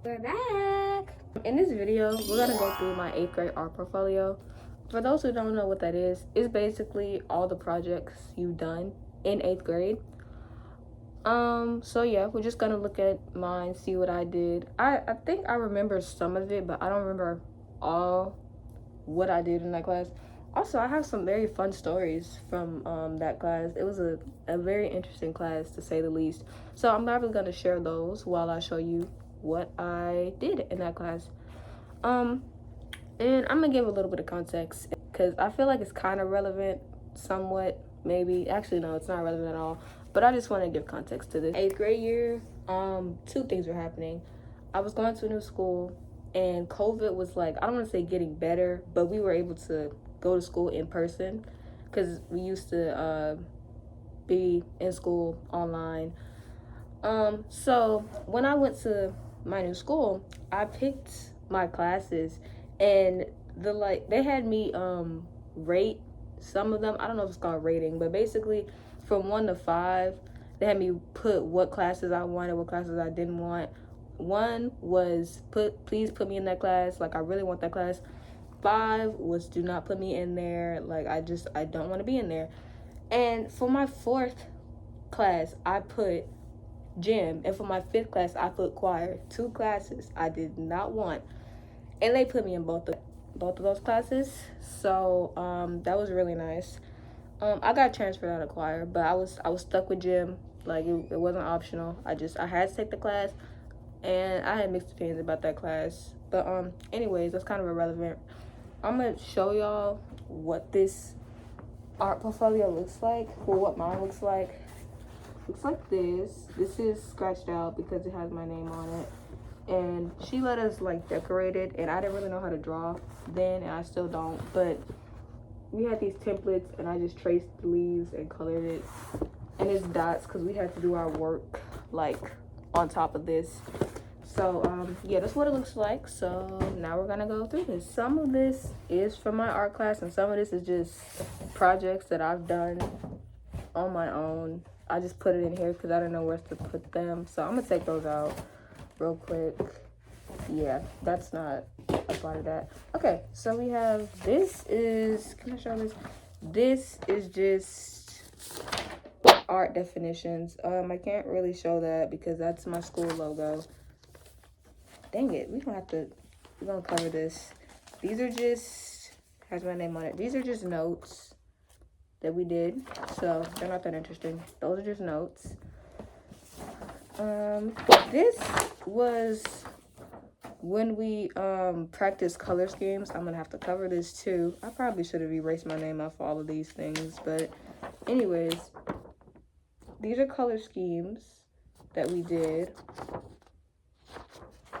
We're back. In this video, we're gonna go through my 8th grade art portfolio. For those who don't know what that is, it's basically all the projects you've done in 8th grade. So yeah, we're just gonna look at mine, see what I did. I think I remember some of it, but I don't remember all what I did in that class. Also, I have some very fun stories from that class. It was a very interesting class, to say the least. So I'm not really going to share those while I show you what I did in that class. And I'm going to give a little bit of context because I feel like it's kind of relevant somewhat, maybe. Actually, no, it's not relevant at all. But I just want to give context to this. 8th grade year, 2 things were happening. I was going to a new school, and COVID was like, I don't want to say getting better, but we were able to go to school in person because we used to be in school online. So when I went to my new school, I picked my classes, and they had me rate some of them. I don't know if it's called rating, but basically from 1 to 5, they had me put what classes I wanted, what classes I didn't want. 1 was please put me in that class, like I really want that class. 5 was do not put me in there, like I don't want to be in there. And for my 4th class, I put gym, and for my 5th class, I put choir. 2 classes I did not want, and they put me in both of those classes. So that was really nice. I got transferred out of choir, but I was stuck with gym. Like it wasn't optional. I had to take the class, and I had mixed opinions about that class. But anyways, that's kind of irrelevant. I'm gonna show y'all what this art portfolio looks like, or what mine looks like. Looks like this. This is scratched out because it has my name on it. And she let us like decorate it, and I didn't really know how to draw then, and I still don't. But we had these templates, and I just traced the leaves and colored it. And it's dots because we had to do our work like on top of this. So yeah, that's what it looks like. So now we're gonna go through this. Some of this is from my art class, and some of this is just projects that I've done on my own. I just put it in here because I didn't know where to put them. So I'm gonna take those out real quick. Yeah, that's not a part of that. Okay, so we have, this is, can I show this? This is just art definitions. I can't really show that because that's my school logo. Dang it, we're gonna cover this. These are just, has my name on it. These are just notes that we did, so they're not that interesting. Those are just notes. This was when we practiced color schemes. I'm gonna have to cover this too. I probably should have erased my name off all of these things, but anyways, these are color schemes that we did.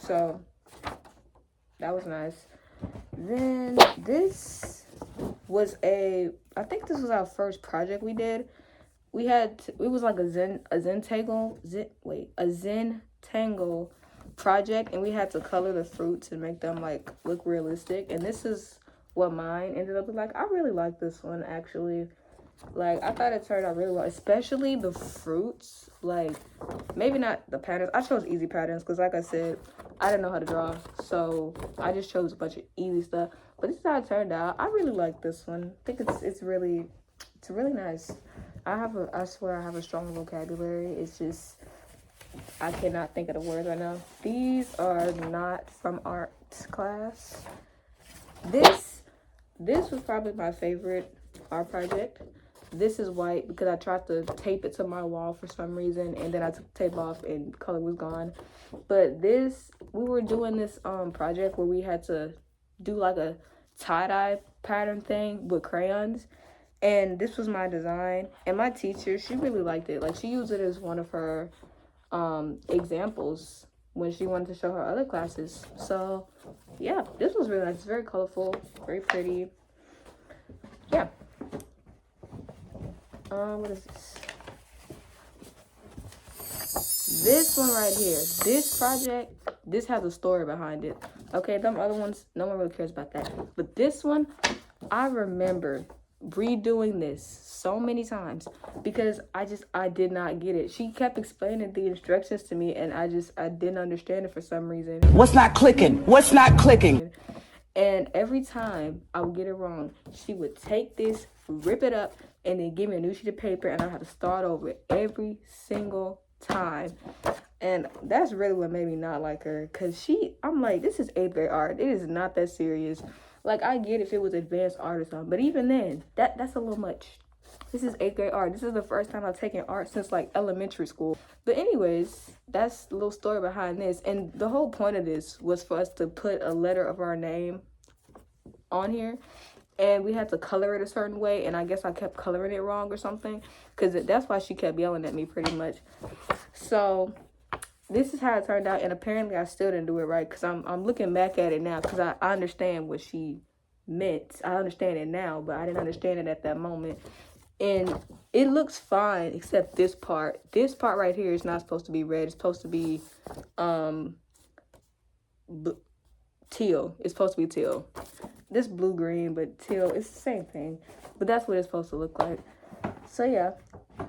So that was nice. Then this was I think this was our first project we did. It was like a Zentangle project, and we had to color the fruits and make them like look realistic. And this is what mine ended up like. I really like this one, actually. Like, I thought it turned out really well, especially the fruits. Like, maybe not the patterns. I chose easy patterns because, like I said, I didn't know how to draw, so I just chose a bunch of easy stuff. But this is how it turned out. I really like this one. I think it's really nice. I swear I have a strong vocabulary. It's just, I cannot think of the words right now. These are not from art class. This was probably my favorite art project. This is white because I tried to tape it to my wall for some reason, and then I took the tape off and color was gone. But this, we were doing this project where we had to do like a tie-dye pattern thing with crayons, and this was my design. And my teacher, she really liked it. Like, she used it as one of her examples when she wanted to show her other classes. So yeah, this was really nice. It's very colorful, very pretty. Yeah. What is this? This one right here, this project, this has a story behind it. Okay, them other ones, no one really cares about that. But this one, I remember redoing this so many times because I did not get it. She kept explaining the instructions to me and I didn't understand it for some reason. What's not clicking? What's not clicking? And every time I would get it wrong, she would take this, rip it up, and then give me a new sheet of paper, and I had to start over every single time. And that's really what made me not like her, because I'm like, this is 8th grade art. It is not that serious. Like, I get if it was advanced art or something, but even then, that's a little much. This is 8th grade art. This is the first time I've taken art since, like, elementary school. But anyways, that's the little story behind this. And the whole point of this was for us to put a letter of our name on here. And we had to color it a certain way. And I guess I kept coloring it wrong or something. Because that's why she kept yelling at me pretty much. So this is how it turned out. And apparently I still didn't do it right. Because I'm looking back at it now. Because I understand what she meant. I understand it now. But I didn't understand it at that moment. And it looks fine, except this part. This part right here is not supposed to be red. It's supposed to be teal. It's supposed to be teal. This blue-green, but teal, it's the same thing. But that's what it's supposed to look like. So, yeah,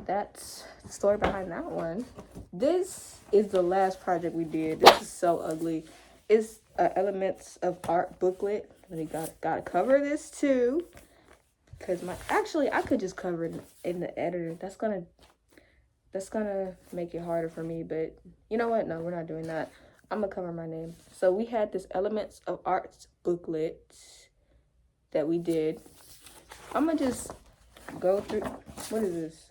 that's the story behind that one. This is the last project we did. This is so ugly. It's Elements of Art booklet. We gotta cover this, too. Because I could just cover it in the editor. That's gonna make it harder for me, but you know what? No, we're not doing that. I'm gonna cover my name. So we had this Elements of Arts booklet that we did. I'm gonna just go through, what is this?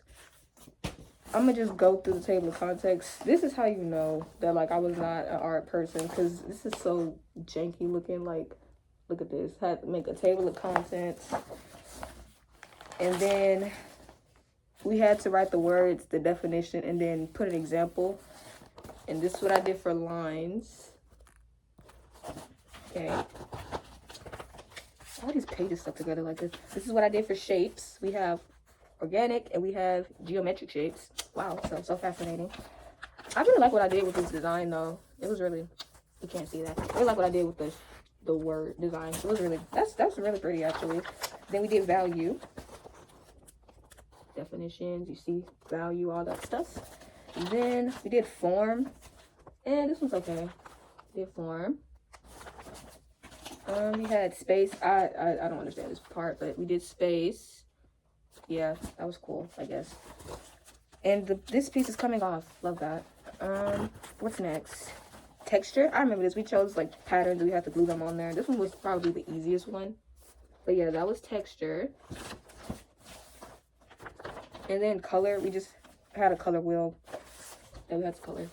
I'm gonna just go through the table of contents. This is how you know that, like, I was not an art person, because this is so janky looking. Like, look at this. Had to make a table of contents. And then we had to write the words, the definition, and then put an example. And this is what I did for lines. Okay. All these pages stuck together like this. This is what I did for shapes. We have organic and we have geometric shapes. Wow, so fascinating. I really like what I did with this design, though. It was really, you can't see that. I really like what I did with the word design. It was really, that's really pretty, actually. Then we did value. Definitions, you see value, all that stuff. And then we did form, and this one's okay. We did form. We had space. I don't understand this part, but we did space. Yeah, that was cool, I guess. And this piece is coming off. Love that. What's next? Texture. I remember this. We chose like patterns. We had to glue them on there. This one was probably the easiest one. But yeah, that was texture. And then color, we just had a color wheel that we had to color.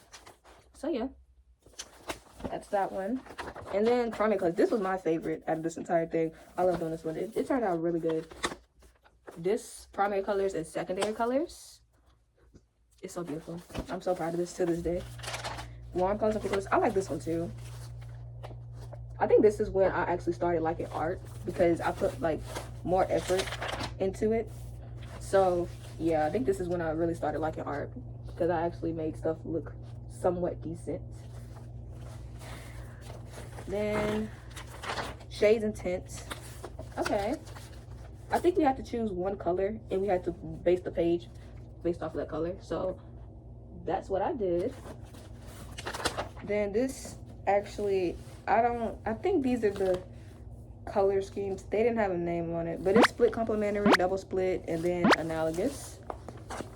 So yeah, that's that one. And then primary colors. This was my favorite out of this entire thing. I love doing this one. It turned out really good. This primary colors and secondary colors. It's so beautiful. I'm so proud of this to this day. Warm colors and colors. I like this one too. I think this is when I actually started liking art, because I put like more effort into it. So yeah, I think this is when I really started liking art, because I actually made stuff look somewhat decent. Then shades and tints. Okay. I think we had to choose one color, and we had to base the page based off of that color. So that's what I did. Then this actually, I think these are the color schemes. They didn't have a name on it, but it's split complementary, double split, and then analogous.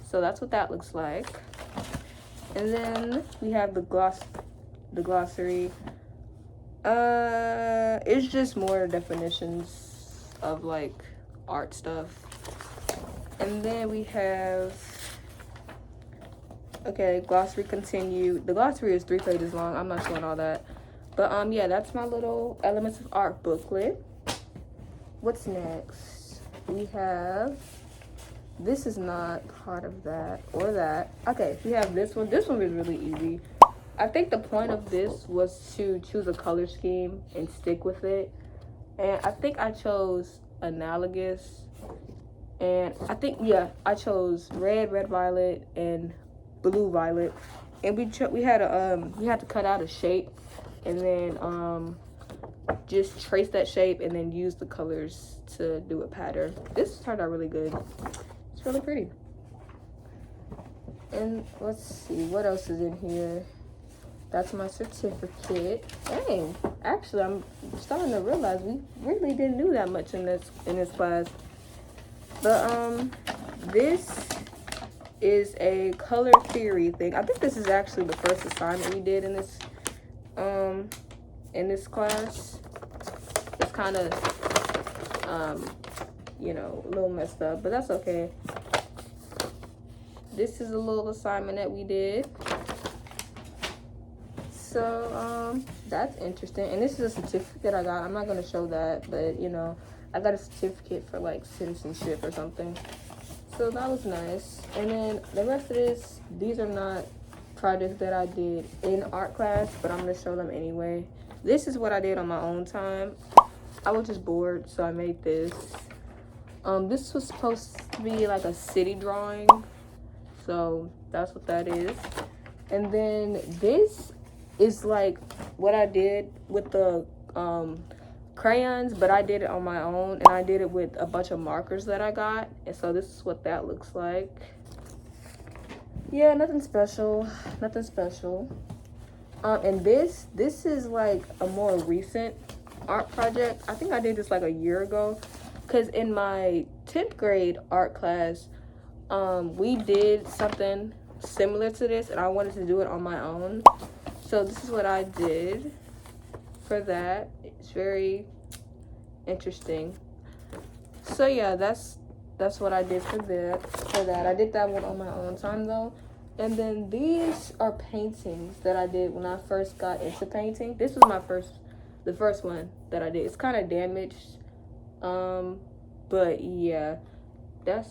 So that's what that looks like. And then we have the glossary. It's just more definitions of like art stuff. And then we have, okay, glossary continue. The glossary is 3 pages long. I'm not showing all that. But yeah, that's my little Elements of Art booklet. What's next? We have, this is not part of that or that. Okay, we have this one. This one is really easy. I think the point of this was to choose a color scheme and stick with it. And I think I chose analogous. And I think, yeah, I chose red, violet, and blue, violet. And we had to cut out a shape. And then just trace that shape and then use the colors to do a pattern. This turned out really good. It's really pretty. And let's see, what else is in here? That's my certificate. Dang, actually, I'm starting to realize we really didn't do that much in this class. But this is a color theory thing. I think this is actually the first assignment we did in this class. It's kind of you know, a little messed up, but that's okay. This is a little assignment that we did. So that's interesting. And this is a certificate I got. I'm not gonna show that, but you know, I got a certificate for like citizenship or something. So that was nice. And then the rest of this, these are not projects that I did in art class, but I'm gonna show them anyway. This is what I did on my own time. I was just bored, so I made this. This was supposed to be like a city drawing, so that's what that is. And then this is like what I did with the crayons, but I did it on my own, and I did it with a bunch of markers that I got. And so this is what that looks like. Yeah, nothing special. And this is like a more recent art project. I think I did this like a year ago, because in my 10th grade art class, we did something similar to this, and I wanted to do it on my own. So this is what I did for that. It's very interesting. So yeah, that's what I did for that. I did that one on my own time though. And then these are paintings that I did when I first got into painting. This was the first one that I did. It's kind of damaged. But yeah, did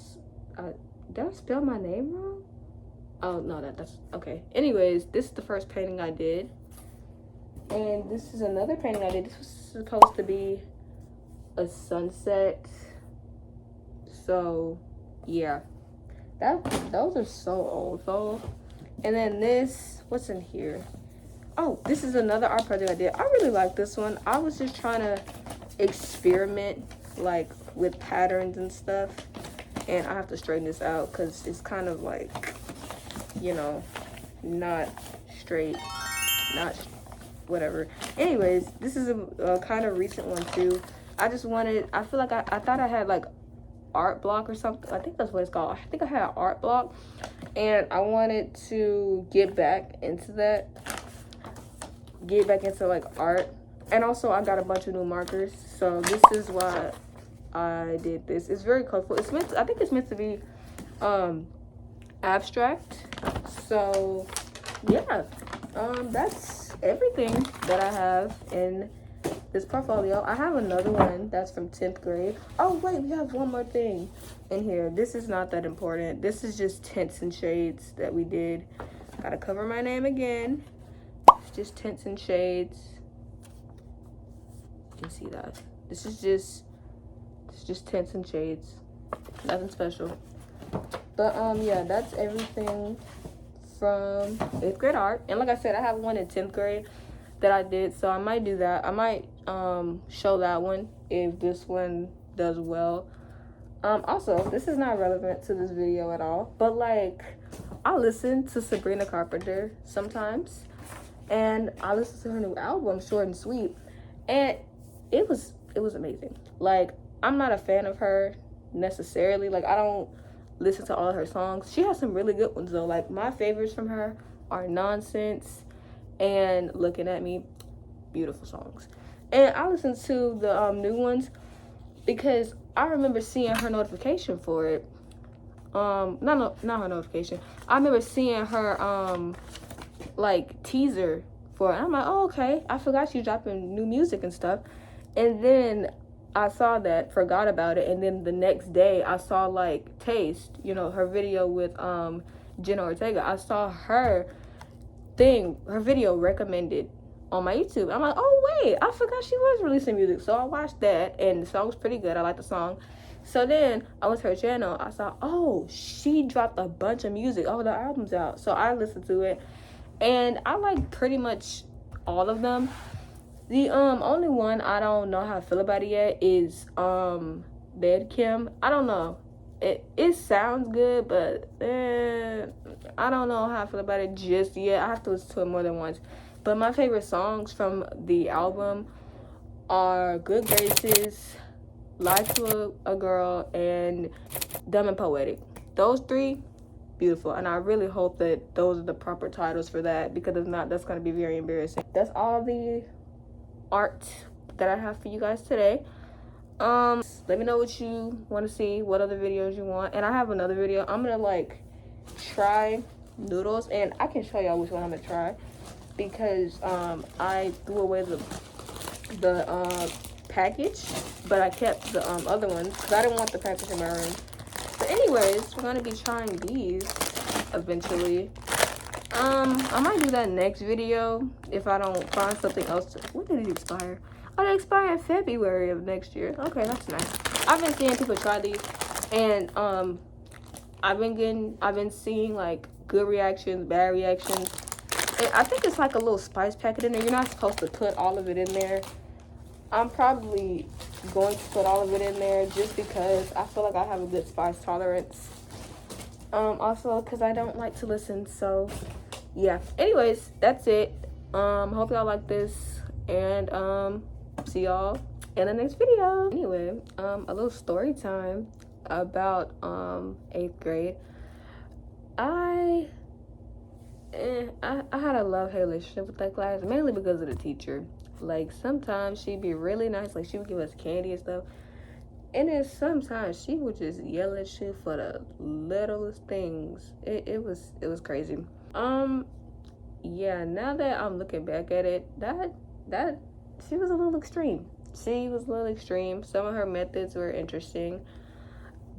I spell my name wrong? Oh no, that's okay. Anyways, this is the first painting I did. And this is another painting I did. This was supposed to be a sunset. So yeah, those are so old though. And then this, what's in here? Oh, this is another art project I did. I really like this one. I was just trying to experiment like with patterns and stuff, and I have to straighten this out because it's kind of like, you know, not straight, whatever. Anyways, this is a kind of recent one too. I feel like I thought I had like art block or something. I think that's what it's called. I think I had art block, and I wanted to get back into like art. And also I got a bunch of new markers, so this is why I did this. It's very colorful. I think it's meant to be abstract. So yeah, that's everything that I have in this portfolio. I have another one that's from 10th grade. Oh wait, we have one more thing in here. This is not that important. This is just tints and shades that we did. Gotta cover my name again. It's just tints and shades. You can see that. It's just tints and shades. Nothing special. But yeah, that's everything from 8th grade art. And like I said, I have one in 10th grade that I did, so I might do that. I might show that one if this one does well. Also, this is not relevant to this video at all, but like, I listen to Sabrina Carpenter sometimes, and I listen to her new album, Short and Sweet, and it was amazing. Like, I'm not a fan of her necessarily. Like, I don't listen to all of her songs. She has some really good ones though. Like, my favorites from her are Nonsense and Looking at Me. Beautiful songs. And I listen to the new ones because I remember seeing her notification for it. Not her notification. I remember seeing her like teaser for it. I'm like, oh, okay. I forgot she's dropping new music and stuff. And then I saw that, forgot about it, and then the next day I saw like Taste, you know, her video with Jenna Ortega. I saw her video recommended on my YouTube. I'm like, oh wait, I forgot she was releasing music. So I watched that, and the song was pretty good. I like the song. So then I went to her channel. I saw, oh, she dropped a bunch of music. Oh, the album's out. So I listened to it, and I like pretty much all of them. The only one I don't know how I feel about it yet is Bed Kim. I don't know. It sounds good, but I don't know how I feel about it just yet. I have to listen to it more than once. But my favorite songs from the album are Good Graces, Lie to a Girl, and Dumb and Poetic. Those three, beautiful. And I really hope that those are the proper titles for that, because if not, that's going to be very embarrassing. That's all the art that I have for you guys today. Let me know what you want to see, what other videos you want. And I have another video. I'm gonna like try noodles, and I can show y'all which one I'm gonna try, because I threw away the package, but I kept the other ones because I didn't want the package in my room. But anyways, we're gonna be trying these eventually. I might do that next video if I don't find something else. When did it expire? Oh, they expire in February of next year. Okay, that's nice. I've been seeing people try these, and I've been seeing like good reactions, bad reactions. And I think it's like a little spice packet in there. You're not supposed to put all of it in there. I'm probably going to put all of it in there just because I feel like I have a good spice tolerance. Also because I don't like to listen, so yeah. Anyways, that's it. Hope y'all like this, and see y'all in the next video. Anyway, a little story time about 8th grade. I had a love-hate relationship with that class, mainly because of the teacher. Like, sometimes she'd be really nice, like she would give us candy and stuff, and then sometimes she would just yell at you for the littlest things. It was crazy. Yeah, now that I'm looking back at it, that she was a little extreme. She was a little extreme. Some of her methods were interesting,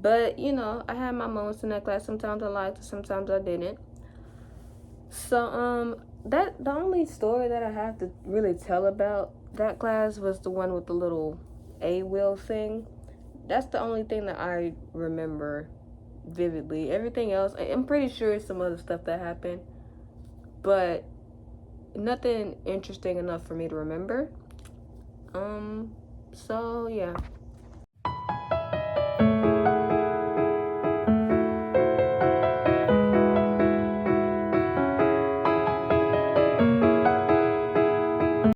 but you know, I had my moments in that class. Sometimes I liked it, sometimes I didn't. So the only story that I have to really tell about that class was the one with the little A-wheel thing. That's the only thing that I remember vividly. Everything else, I'm pretty sure it's some other stuff that happened, but nothing interesting enough for me to remember. So yeah.